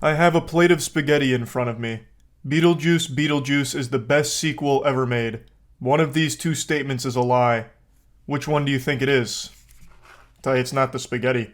I have a plate of spaghetti in front of me. Beetlejuice, Beetlejuice is the best sequel ever made. One of these two statements is a lie. Which one do you think it is? Tell you it's not the spaghetti.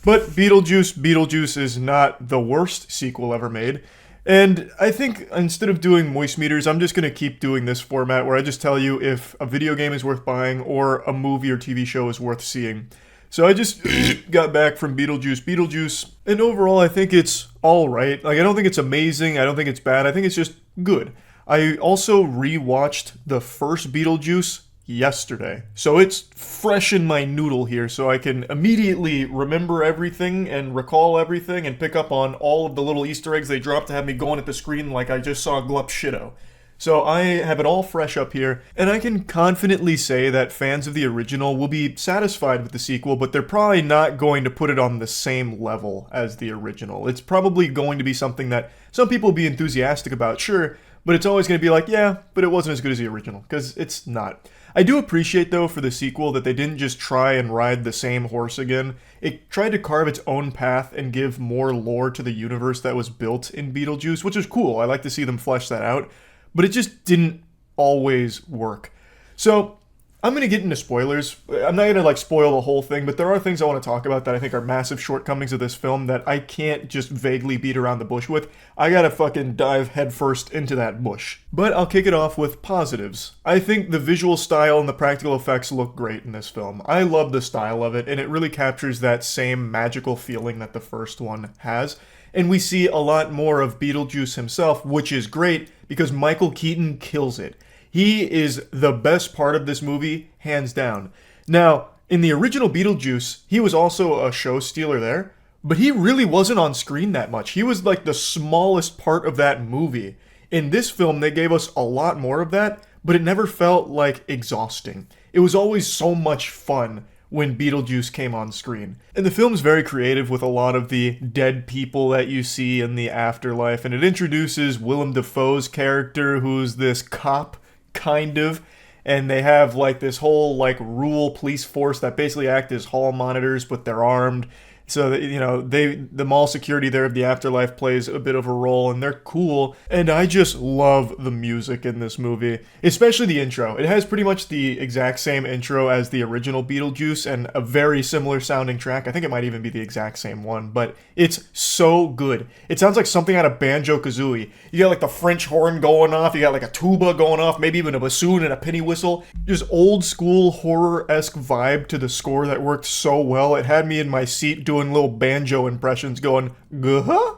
But Beetlejuice, Beetlejuice is not the worst sequel ever made. And I think instead of doing moist meters, I'm just going to keep doing this format where I just tell you if a video game is worth buying or a movie or TV show is worth seeing. So I just got back from Beetlejuice, and overall I think it's alright. Like, I don't think it's amazing, I don't think it's bad, I think it's just good. I also rewatched the first Beetlejuice yesterday. So it's fresh in my noodle here, so I can immediately remember everything and recall everything and pick up on all of the little Easter eggs they dropped to have me going at the screen like I just saw Glup Shitto. So I have it all fresh up here, and I can confidently say that fans of the original will be satisfied with the sequel, but they're probably not going to put it on the same level as the original. It's probably going to be something that some people will be enthusiastic about, sure, but it's always going to be like, yeah, but it wasn't as good as the original, because it's not. I do appreciate, though, for the sequel that they didn't just try and ride the same horse again. It tried to carve its own path and give more lore to the universe that was built in Beetlejuice, which is cool. I like to see them flesh that out. But it just didn't always work. So, I'm going to get into spoilers. I'm not going to spoil the whole thing, but there are things I want to talk about that I think are massive shortcomings of this film that I can't just vaguely beat around the bush with. I gotta fucking dive headfirst into that bush. But I'll kick it off with positives. I think the visual style and the practical effects look great in this film. I love the style of it, and it really captures that same magical feeling that the first one has. And we see a lot more of Beetlejuice himself, which is great because Michael Keaton kills it. He is the best part of this movie, hands down. Now, in the original Beetlejuice, he was also a show stealer there, but he really wasn't on screen that much. He was like the smallest part of that movie. In this film, they gave us a lot more of that, but it never felt like exhausting. It was always so much fun when Beetlejuice came on screen. And the film's very creative with a lot of the dead people that you see in the afterlife, and it introduces Willem Dafoe's character, who's this cop, kind of, and they have this whole rural police force that basically act as hall monitors, but they're armed. So that, the mall security there of the afterlife plays a bit of a role, and they're cool. And I just love the music in this movie, especially the intro. It has pretty much the exact same intro as the original Beetlejuice and a very similar sounding track. I think it might even be the exact same one, but it's so good. It sounds like something out of Banjo-Kazooie. You got the French horn going off, you got a tuba going off, maybe even a bassoon and a penny whistle. Just old school horror-esque vibe to the score that worked so well. It had me in my seat doing little banjo impressions going, huh?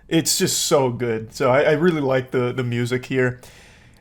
It's just so good. So I really like the music here.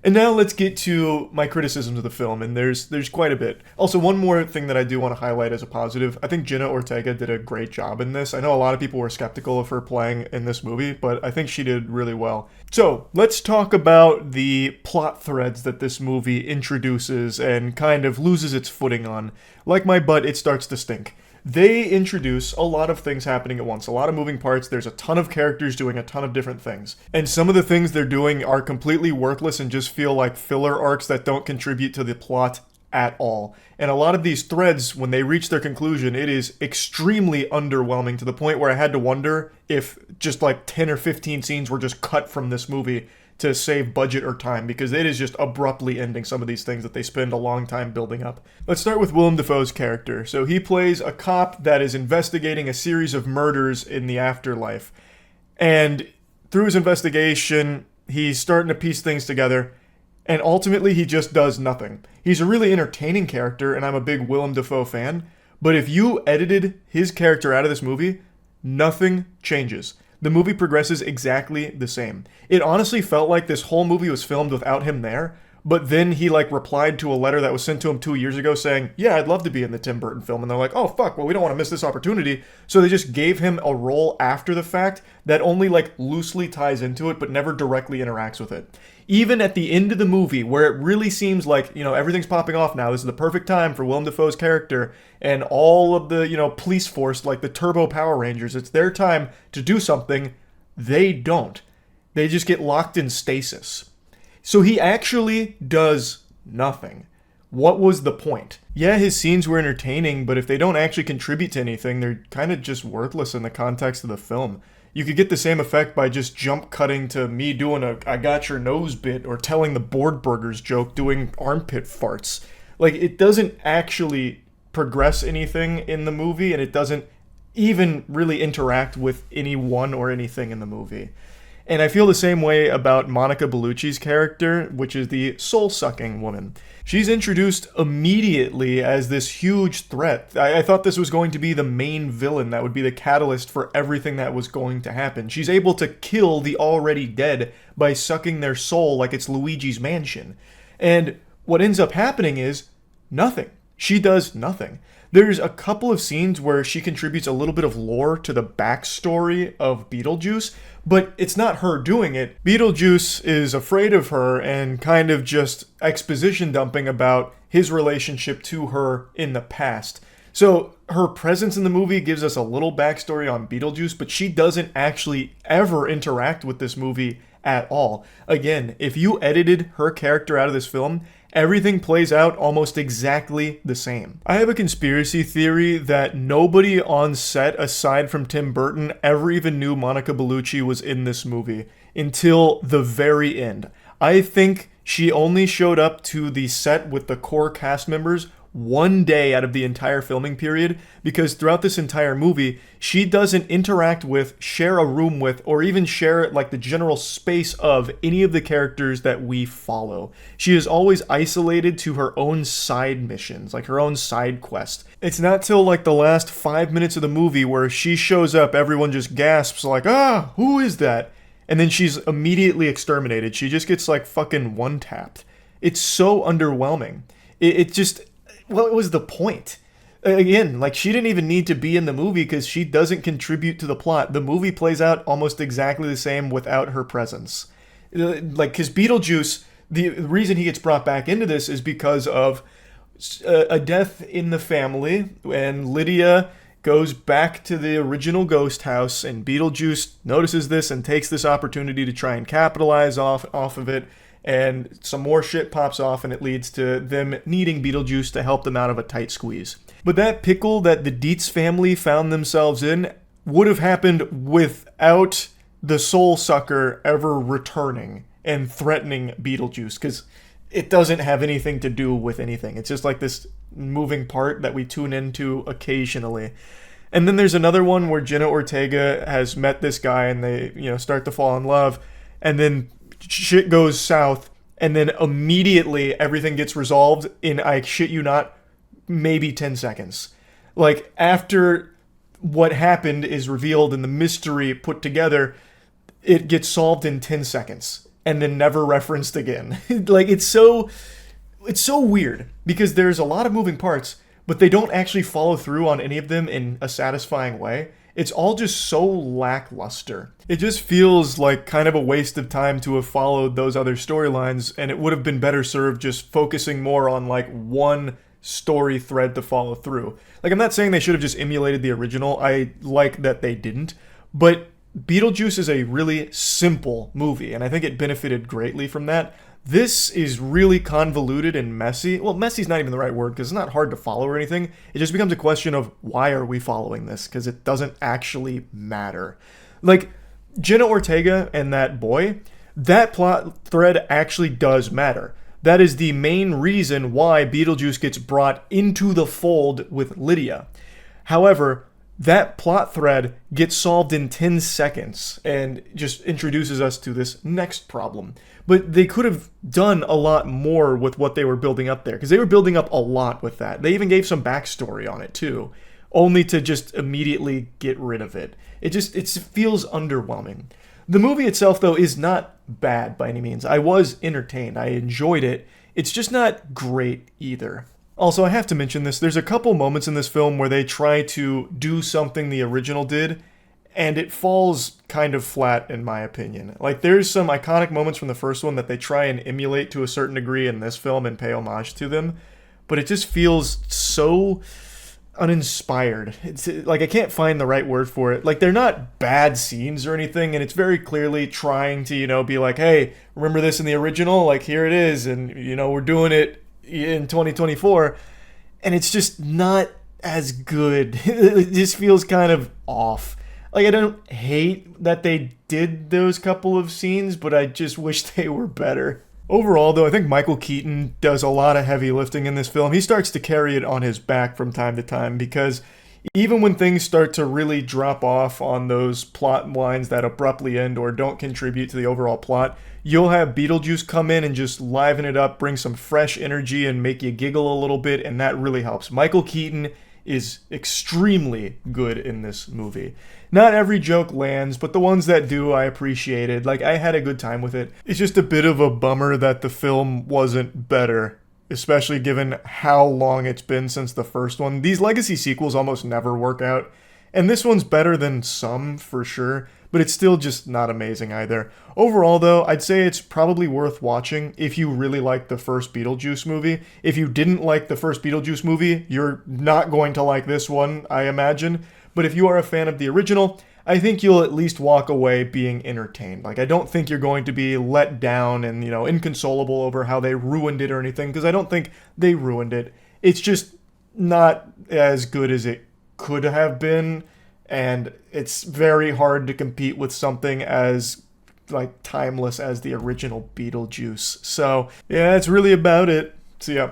And now let's get to my criticisms of the film, and there's quite a bit. Also, one more thing that I do want to highlight as a positive. I think Jenna Ortega did a great job in this. I know a lot of people were skeptical of her playing in this movie, but I think she did really well. So, let's talk about the plot threads that this movie introduces and kind of loses its footing on. Like my butt, it starts to stink. They introduce a lot of things happening at once, a lot of moving parts. There's a ton of characters doing a ton of different things. And some of the things they're doing are completely worthless and just feel like filler arcs that don't contribute to the plot at all. And a lot of these threads, when they reach their conclusion, it is extremely underwhelming to the point where I had to wonder if just 10 or 15 scenes were just cut from this movie to save budget or time, because it is just abruptly ending some of these things that they spend a long time building up. Let's start with Willem Dafoe's character. So he plays a cop that is investigating a series of murders in the afterlife. And through his investigation, he's starting to piece things together, and ultimately he just does nothing. He's a really entertaining character, and I'm a big Willem Dafoe fan, but if you edited his character out of this movie, nothing changes. The movie progresses exactly the same. It honestly felt like this whole movie was filmed without him there, but then he replied to a letter that was sent to him 2 years ago saying, yeah, I'd love to be in the Tim Burton film. And they're like, oh fuck, well we don't want to miss this opportunity. So they just gave him a role after the fact that only loosely ties into it, but never directly interacts with it. Even at the end of the movie, where it really seems like, everything's popping off now, this is the perfect time for Willem Dafoe's character, and all of the, police force, like the Turbo Power Rangers, it's their time to do something, they don't. They just get locked in stasis. So he actually does nothing. What was the point? Yeah, his scenes were entertaining, but if they don't actually contribute to anything, they're kind of just worthless in the context of the film. You could get the same effect by just jump cutting to me doing a I got your nose bit, or telling the board burgers joke doing armpit farts. Like, it doesn't actually progress anything in the movie, and it doesn't even really interact with anyone or anything in the movie. And I feel the same way about Monica Bellucci's character, which is the soul-sucking woman. She's introduced immediately as this huge threat. I thought this was going to be the main villain that would be the catalyst for everything that was going to happen. She's able to kill the already dead by sucking their soul like it's Luigi's Mansion. And what ends up happening is nothing. She does nothing. There's a couple of scenes where she contributes a little bit of lore to the backstory of Beetlejuice, but it's not her doing it. Beetlejuice is afraid of her and kind of just exposition dumping about his relationship to her in the past. So her presence in the movie gives us a little backstory on Beetlejuice, but she doesn't actually ever interact with this movie at all. Again, if you edited her character out of this film, everything plays out almost exactly the same. I have a conspiracy theory that nobody on set aside from Tim Burton ever even knew Monica Bellucci was in this movie until the very end. I think she only showed up to the set with the core cast members one day out of the entire filming period, because throughout this entire movie, she doesn't interact with, share a room with, or even share like the general space of any of the characters that we follow. She is always isolated to her own side missions, like her own side quest. It's not till like the last 5 minutes of the movie where she shows up, everyone just gasps like, ah, who is that? And then she's immediately exterminated. She just gets like fucking one-tapped. It's so underwhelming. It just... What was the point? Again, like, she didn't even need to be in the movie because she doesn't contribute to the plot. The movie plays out almost exactly the same without her presence. Like, because Beetlejuice, the reason he gets brought back into this is because of a death in the family, and Lydia goes back to the original ghost house, and Beetlejuice notices this and takes this opportunity to try and capitalize off of it. And some more shit pops off, and it leads to them needing Beetlejuice to help them out of a tight squeeze. But that pickle that the Dietz family found themselves in would have happened without the soul sucker ever returning and threatening Beetlejuice, because it doesn't have anything to do with anything. It's just like this moving part that we tune into occasionally. And then there's another one where Jenna Ortega has met this guy, and they, start to fall in love, and then shit goes south, and then immediately everything gets resolved in, I shit you not, maybe 10 seconds. Like, after what happened is revealed and the mystery put together, it gets solved in 10 seconds and then never referenced again. Like, it's so weird because there's a lot of moving parts, but they don't actually follow through on any of them in a satisfying way. It's all just so lackluster. It just feels like kind of a waste of time to have followed those other storylines, and it would have been better served just focusing more on like one story thread to follow through. Like, I'm not saying they should have just emulated the original. I like that they didn't, but Beetlejuice is a really simple movie, and I think it benefited greatly from that. This is really convoluted and messy. Well, messy is not even the right word because it's not hard to follow or anything. It just becomes a question of why are we following this, because it doesn't actually matter. Like, Jenna Ortega and that boy, that plot thread actually does matter. That is the main reason why Beetlejuice gets brought into the fold with Lydia. However, that plot thread gets solved in 10 seconds and just introduces us to this next problem. But they could have done a lot more with what they were building up there, because they were building up a lot with that. They even gave some backstory on it too, only to just immediately get rid of it. It feels underwhelming. The movie itself, though, is not bad by any means. I was entertained. I enjoyed it. It's just not great either. Also, I have to mention this. There's a couple moments in this film where they try to do something the original did, and it falls kind of flat, in my opinion. Like, there's some iconic moments from the first one that they try and emulate to a certain degree in this film and pay homage to them, but it just feels so uninspired. It's like, I can't find the right word for it. Like, they're not bad scenes or anything, and it's very clearly trying to, be like, hey, remember this in the original? Like, here it is, and, we're doing it in 2024, and it's just not as good. It just feels kind of off. Like, I don't hate that they did those couple of scenes, but I just wish they were better. Overall, though, I think Michael Keaton does a lot of heavy lifting in this film. He starts to carry it on his back from time to time because even when things start to really drop off on those plot lines that abruptly end or don't contribute to the overall plot, you'll have Beetlejuice come in and just liven it up, bring some fresh energy, and make you giggle a little bit, and that really helps. Michael Keaton is extremely good in this movie. Not every joke lands, but the ones that do, I appreciated. Like, I had a good time with it. It's just a bit of a bummer that the film wasn't better, especially given how long it's been since the first one. These legacy sequels almost never work out, and this one's better than some for sure, but it's still just not amazing either. Overall, though, I'd say it's probably worth watching if you really like the first Beetlejuice movie. If you didn't like the first Beetlejuice movie, you're not going to like this one, I imagine. But if you are a fan of the original, I think you'll at least walk away being entertained. Like, I don't think you're going to be let down and, inconsolable over how they ruined it or anything, because I don't think they ruined it. It's just not as good as it could have been, and it's very hard to compete with something as, like, timeless as the original Beetlejuice. So, yeah, that's really about it. See ya.